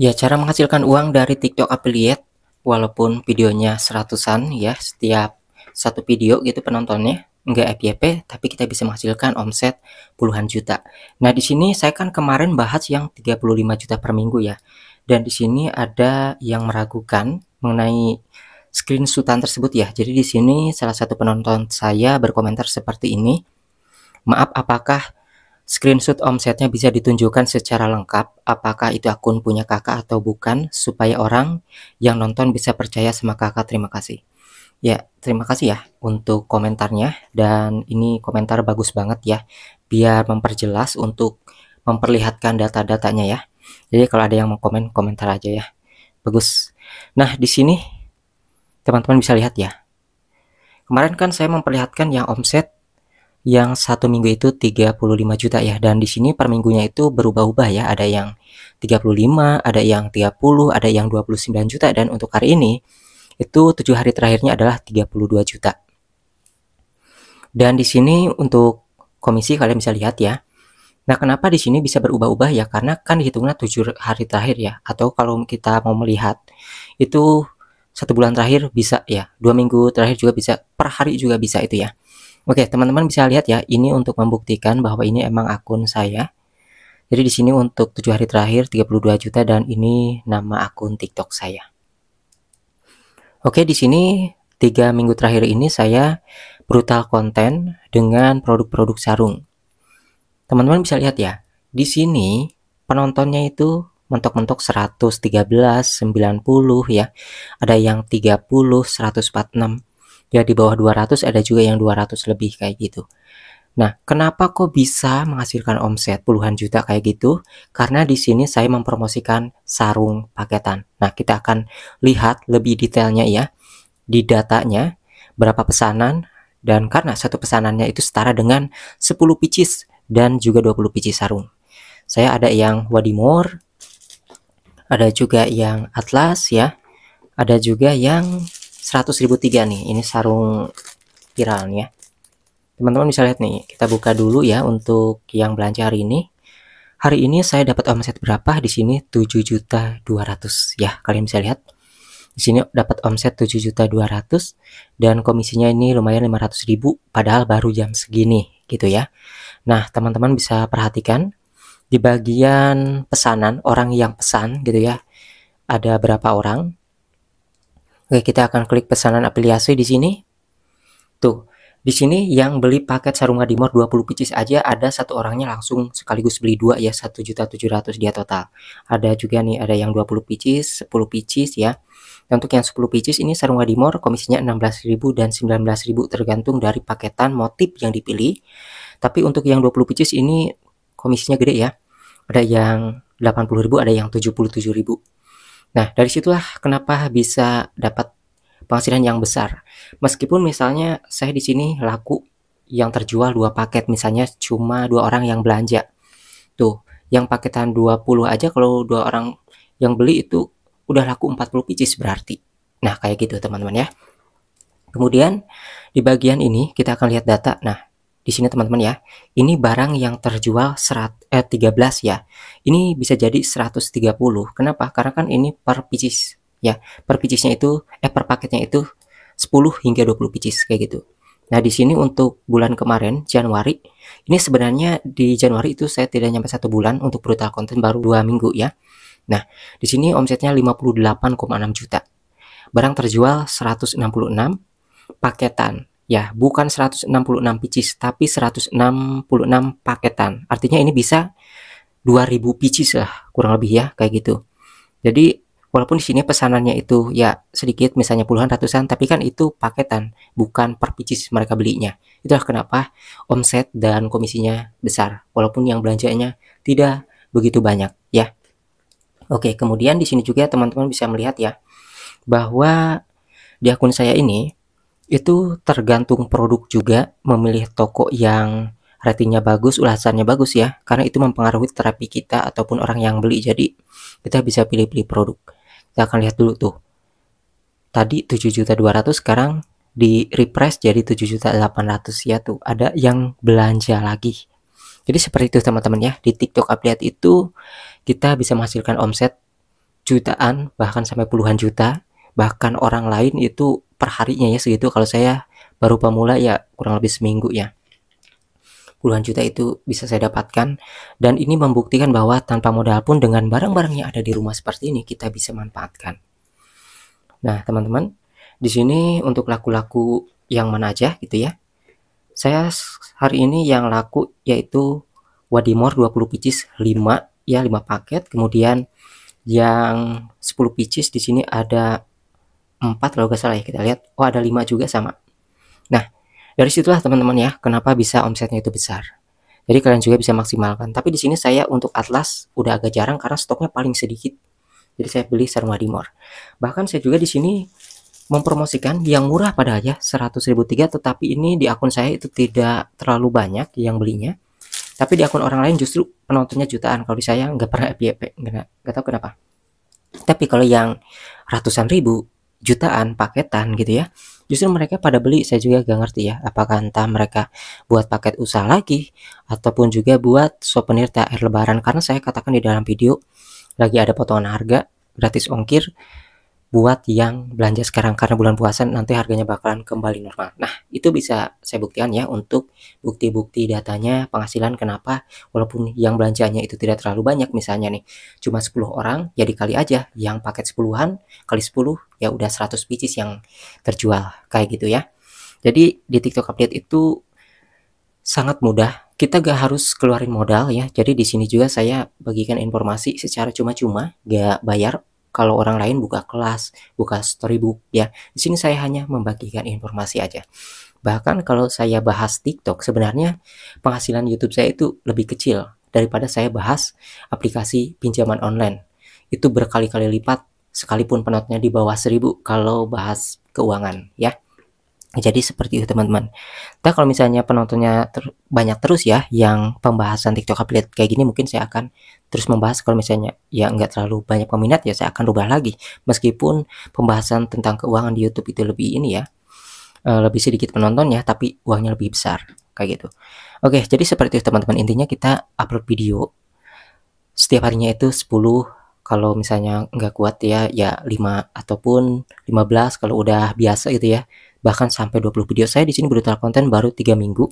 Ya, cara menghasilkan uang dari TikTok Affiliate, walaupun videonya seratusan ya, setiap satu video gitu penontonnya, nggak FYP, tapi kita bisa menghasilkan omset puluhan juta. Nah, di sini saya kan kemarin bahas yang 35 juta per minggu ya. Dan di sini ada yang meragukan mengenai screenshotan tersebut ya. Jadi di sini salah satu penonton saya berkomentar seperti ini. Maaf, apakah screenshot omsetnya bisa ditunjukkan secara lengkap, apakah itu akun punya kakak atau bukan, supaya orang yang nonton bisa percaya sama kakak. Terima kasih. Ya, terima kasih ya untuk komentarnya, dan ini komentar bagus banget ya, biar memperjelas untuk memperlihatkan data-datanya ya. Jadi kalau ada yang mau komen, komentar aja ya. Bagus. Nah, di sini teman-teman bisa lihat ya. Kemarin kan saya memperlihatkan yang omset yang satu minggu itu 35 juta ya, dan di sini per minggunya itu berubah-ubah ya, ada yang 35, ada yang 30, ada yang 29 juta, dan untuk hari ini itu 7 hari terakhirnya adalah 32 juta. Dan di sini untuk komisi kalian bisa lihat ya. Nah, kenapa di sini bisa berubah-ubah ya? Karena kan dihitungnya 7 hari terakhir ya, atau kalau kita mau melihat itu satu bulan terakhir bisa ya, 2 minggu terakhir juga bisa, per hari juga bisa itu ya. Oke, teman-teman bisa lihat ya, ini untuk membuktikan bahwa ini emang akun saya. Jadi di sini untuk 7 hari terakhir 32 juta, dan ini nama akun TikTok saya. Oke, di sini 3 minggu terakhir ini saya brutal konten dengan produk-produk sarung. Teman-teman bisa lihat ya, di sini penontonnya itu mentok-mentok 113, 90 ya. Ada yang 30, 146. Ya, di bawah 200 ada juga yang 200 lebih kayak gitu. Nah, kenapa kok bisa menghasilkan omset puluhan juta kayak gitu? Karena di sini saya mempromosikan sarung paketan. Nah, kita akan lihat lebih detailnya ya di datanya, berapa pesanan, dan karena satu pesanannya itu setara dengan 10 pieces dan juga 20 pieces sarung. Saya ada yang Wadimor, ada juga yang Atlas ya, ada juga yang 100.003 nih, ini sarung viral ya. Teman-teman bisa lihat nih, kita buka dulu ya untuk yang belanja hari ini. Hari ini saya dapat omset berapa? Di sini 7.200 ya, kalian bisa lihat. Di sini dapat omset 7.200 dan komisinya ini lumayan 500.000, padahal baru jam segini gitu ya. Nah, teman-teman bisa perhatikan di bagian pesanan, orang yang pesan gitu ya, ada berapa orang. Oke, kita akan klik pesanan afiliasi di sini. Tuh, di sini yang beli paket sarung Wadimor 20 pieces aja ada satu orangnya langsung sekaligus beli dua ya, 1.700.000 dia total. Ada juga nih, ada yang 20 pieces, 10 pieces ya. Dan untuk yang 10 pieces ini sarung Wadimor komisinya 16.000 dan 19.000 tergantung dari paketan motif yang dipilih. Tapi untuk yang 20 pieces ini komisinya gede ya. Ada yang 80.000, ada yang 77.000. Nah, dari situlah kenapa bisa dapat penghasilan yang besar. Meskipun misalnya saya di sini laku yang terjual 2 paket, misalnya cuma 2 orang yang belanja. Tuh, yang paketan 20 aja kalau 2 orang yang beli itu udah laku 40 pieces berarti. Nah, kayak gitu teman-teman ya. Kemudian di bagian ini kita akan lihat data. Nah, di sini teman-teman ya, ini barang yang terjual 13 ya. Ini bisa jadi 130. Kenapa? Karena kan ini per pieces ya. Per piecesnya itu per paketnya itu 10 hingga 20 pieces kayak gitu. Nah, di sini untuk bulan kemarin Januari, ini sebenarnya di Januari itu saya tidak nyampe 1 bulan, untuk brutal konten baru 2 minggu ya. Nah, di sini omsetnya 58,6 juta. Barang terjual 166 paketan. Ya, bukan 166 pieces, tapi 166 paketan. Artinya ini bisa 2000 pieces lah, kurang lebih ya, kayak gitu. Jadi, walaupun di sini pesanannya itu ya sedikit, misalnya puluhan, ratusan, tapi kan itu paketan, bukan per pieces mereka belinya. Itulah kenapa omset dan komisinya besar, walaupun yang belanjanya tidak begitu banyak ya. Oke, kemudian di sini juga teman-teman bisa melihat ya, bahwa di akun saya ini itu tergantung produk juga, memilih toko yang ratingnya bagus, ulasannya bagus ya, karena itu mempengaruhi terapi kita ataupun orang yang beli. Jadi kita bisa pilih-pilih produk. Kita akan lihat dulu tuh, tadi 7.200.000, sekarang di refresh jadi 7.800.000 ya, tuh ada yang belanja lagi. Jadi seperti itu teman-teman ya, di TikTok Affiliate itu kita bisa menghasilkan omset jutaan, bahkan sampai puluhan juta, bahkan orang lain itu per harinya ya segitu. Kalau saya baru pemula ya kurang lebih seminggu ya, puluhan juta itu bisa saya dapatkan. Dan ini membuktikan bahwa tanpa modal pun dengan barang-barang yang ada di rumah seperti ini kita bisa manfaatkan. Nah teman-teman, di sini untuk laku-laku yang mana aja gitu ya, saya hari ini yang laku yaitu Wadimor 20 pieces 5 ya, 5 paket. Kemudian yang 10 pieces di sini ada 4 kalau nggak salah ya, kita lihat. Oh, ada 5 juga sama. Nah, dari situlah teman-teman ya, kenapa bisa omsetnya itu besar. Jadi kalian juga bisa maksimalkan. Tapi di sini saya untuk Atlas udah agak jarang karena stoknya paling sedikit. Jadi saya beli sarung Wadimor. Bahkan saya juga di sini mempromosikan yang murah padahal ya, 100.003, tetapi ini di akun saya itu tidak terlalu banyak yang belinya. Tapi di akun orang lain justru penontonnya jutaan. Kalau di saya nggak pernah FYP, nggak tahu kenapa. Tapi kalau yang ratusan ribu, jutaan, paketan gitu ya, justru mereka pada beli. Saya juga gak ngerti ya, apakah entah mereka buat paket usaha lagi ataupun juga buat souvenir THR lebaran. Karena saya katakan di dalam video lagi ada potongan harga, gratis ongkir buat yang belanja sekarang, karena bulan puasa nanti harganya bakalan kembali normal. Nah, itu bisa saya buktikan ya untuk bukti-bukti datanya penghasilan. Kenapa walaupun yang belanjanya itu tidak terlalu banyak, misalnya nih cuma 10 orang, ya dikali aja yang paket 10-an kali 10 ya udah 100 pieces yang terjual kayak gitu ya. Jadi di TikTok Update itu sangat mudah, kita gak harus keluarin modal ya. Jadi di sini juga saya bagikan informasi secara cuma-cuma, gak bayar. Kalau orang lain buka kelas, buka storybook ya. Di sini saya hanya membagikan informasi aja. Bahkan kalau saya bahas TikTok, sebenarnya penghasilan YouTube saya itu lebih kecil daripada saya bahas aplikasi pinjaman online. Itu berkali-kali lipat sekalipun penontonnya di bawah 1000 kalau bahas keuangan ya. Jadi seperti itu teman-teman. Nah kalau misalnya penontonnya banyak terus ya yang pembahasan TikTok Update kayak gini, mungkin saya akan terus membahas. Kalau misalnya ya nggak terlalu banyak peminat ya saya akan rubah lagi. Meskipun pembahasan tentang keuangan di YouTube itu lebih ini ya, lebih sedikit penontonnya tapi uangnya lebih besar kayak gitu. Oke, jadi seperti itu teman-teman. Intinya kita upload video setiap harinya itu 10. Kalau misalnya nggak kuat ya 5 ataupun 15 kalau udah biasa gitu ya. Bahkan sampai 20 video. Saya di sini brutal konten baru 3 minggu.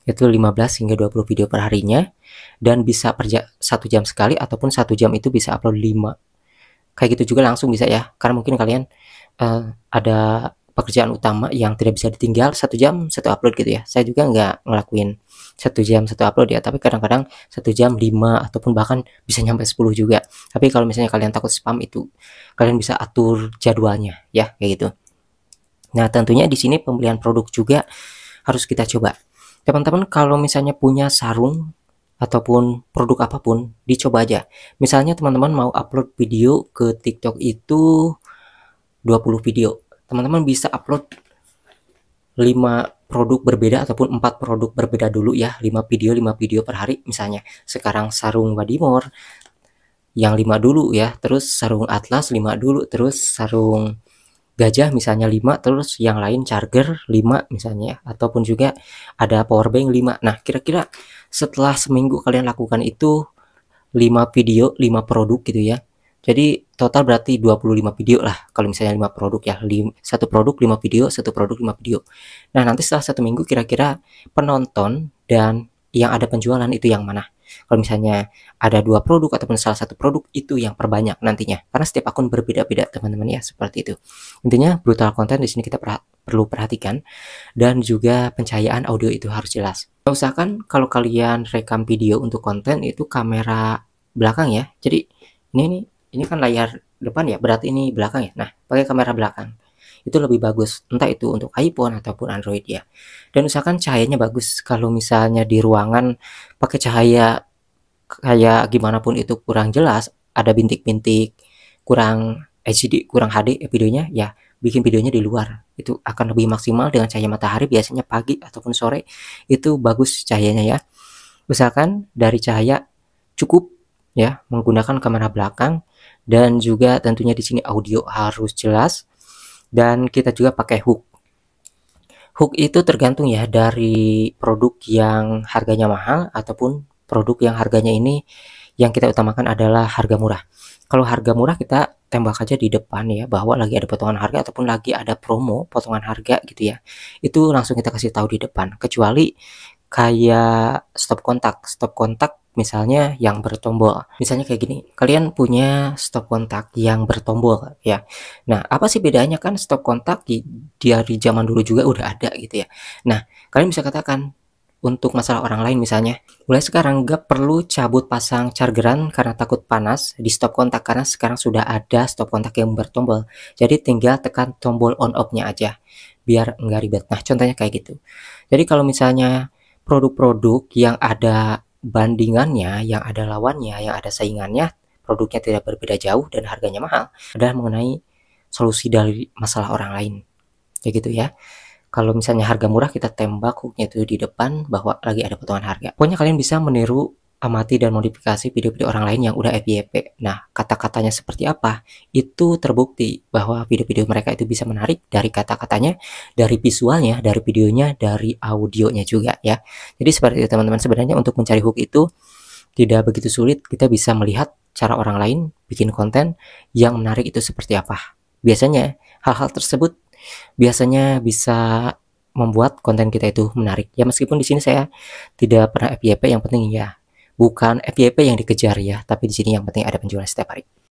Itu 15 hingga 20 video per harinya, dan bisa per 1 jam sekali ataupun 1 jam itu bisa upload 5. Kayak gitu juga langsung bisa ya. Karena mungkin kalian ada pekerjaan utama yang tidak bisa ditinggal, 1 jam 1 upload gitu ya. Saya juga nggak ngelakuin 1 jam 1 upload ya, tapi kadang-kadang 1 jam 5 ataupun bahkan bisa nyampe 10 juga. Tapi kalau misalnya kalian takut spam, itu kalian bisa atur jadwalnya ya kayak gitu. Nah, tentunya di sini pembelian produk juga harus kita coba. Teman-teman kalau misalnya punya sarung ataupun produk apapun, dicoba aja. Misalnya teman-teman mau upload video ke TikTok itu 20 video. Teman-teman bisa upload 5 produk berbeda ataupun 4 produk berbeda dulu ya. 5 video per hari misalnya. Sekarang sarung Wadimor yang 5 dulu ya, terus sarung Atlas 5 dulu, terus sarung gajah misalnya 5, terus yang lain charger 5 misalnya, ataupun juga ada powerbank 5. Nah kira-kira setelah seminggu kalian lakukan itu 5 video 5 produk gitu ya, jadi total berarti 25 video lah kalau misalnya 5 produk ya, 1 produk 5 video, 1 produk 5 video. Nah nanti setelah 1 minggu kira-kira penonton dan yang ada penjualan itu yang mana? Kalau misalnya ada 2 produk ataupun salah 1 produk, itu yang perbanyak nantinya. Karena setiap akun berbeda-beda teman-teman ya, seperti itu. Intinya brutal konten di sini kita perlu perhatikan, dan juga pencahayaan audio itu harus jelas. Usahakan kalau kalian rekam video untuk konten itu kamera belakang ya. Jadi ini kan layar depan ya, berarti ini belakang ya. Nah, pakai kamera belakang. Itu lebih bagus, entah itu untuk iPhone ataupun Android ya. Dan usahakan cahayanya bagus. Kalau misalnya di ruangan pakai cahaya kayak gimana pun itu kurang jelas, ada bintik-bintik, kurang HD, kurang HD videonya, ya bikin videonya di luar. Itu akan lebih maksimal dengan cahaya matahari, biasanya pagi ataupun sore itu bagus cahayanya ya. Usahakan dari cahaya cukup ya, menggunakan kamera belakang, dan juga tentunya di sini audio harus jelas. Dan kita juga pakai hook. Hook itu tergantung ya dari produk yang harganya mahal ataupun produk yang harganya ini yang kita utamakan adalah harga murah. Kalau harga murah kita tembak aja di depan ya, bahwa lagi ada potongan harga ataupun lagi ada promo potongan harga gitu ya. Itu langsung kita kasih tahu di depan. Kecuali kayak stop kontak misalnya yang bertombol. Misalnya kayak gini, kalian punya stop kontak yang bertombol ya. Nah, apa sih bedanya? Kan stop kontak dari zaman dulu juga udah ada gitu ya. Nah, kalian bisa katakan untuk masalah orang lain misalnya, mulai sekarang nggak perlu cabut pasang chargeran karena takut panas di stop kontak, karena sekarang sudah ada stop kontak yang bertombol. Jadi tinggal tekan tombol on off-nya aja biar nggak ribet. Nah, contohnya kayak gitu. Jadi kalau misalnya produk-produk yang ada bandingannya, yang ada lawannya, yang ada saingannya, produknya tidak berbeda jauh dan harganya mahal, adalah mengenai solusi dari masalah orang lain. Kayak gitu ya. Kalau misalnya harga murah kita tembak hook-nya itu di depan bahwa lagi ada potongan harga. Pokoknya kalian bisa meniru, amati dan modifikasi video-video orang lain yang udah FYP. Nah, kata-katanya seperti apa? Itu terbukti bahwa video-video mereka itu bisa menarik dari kata-katanya, dari visualnya, dari videonya, dari audionya juga ya. Jadi seperti itu teman-teman, sebenarnya untuk mencari hook itu tidak begitu sulit. Kita bisa melihat cara orang lain bikin konten yang menarik itu seperti apa. Biasanya hal-hal tersebut biasanya bisa membuat konten kita itu menarik. Ya meskipun di sini saya tidak pernah FYP, yang penting ya bukan FYP yang dikejar ya, tapi di sini yang penting ada penjualan setiap hari.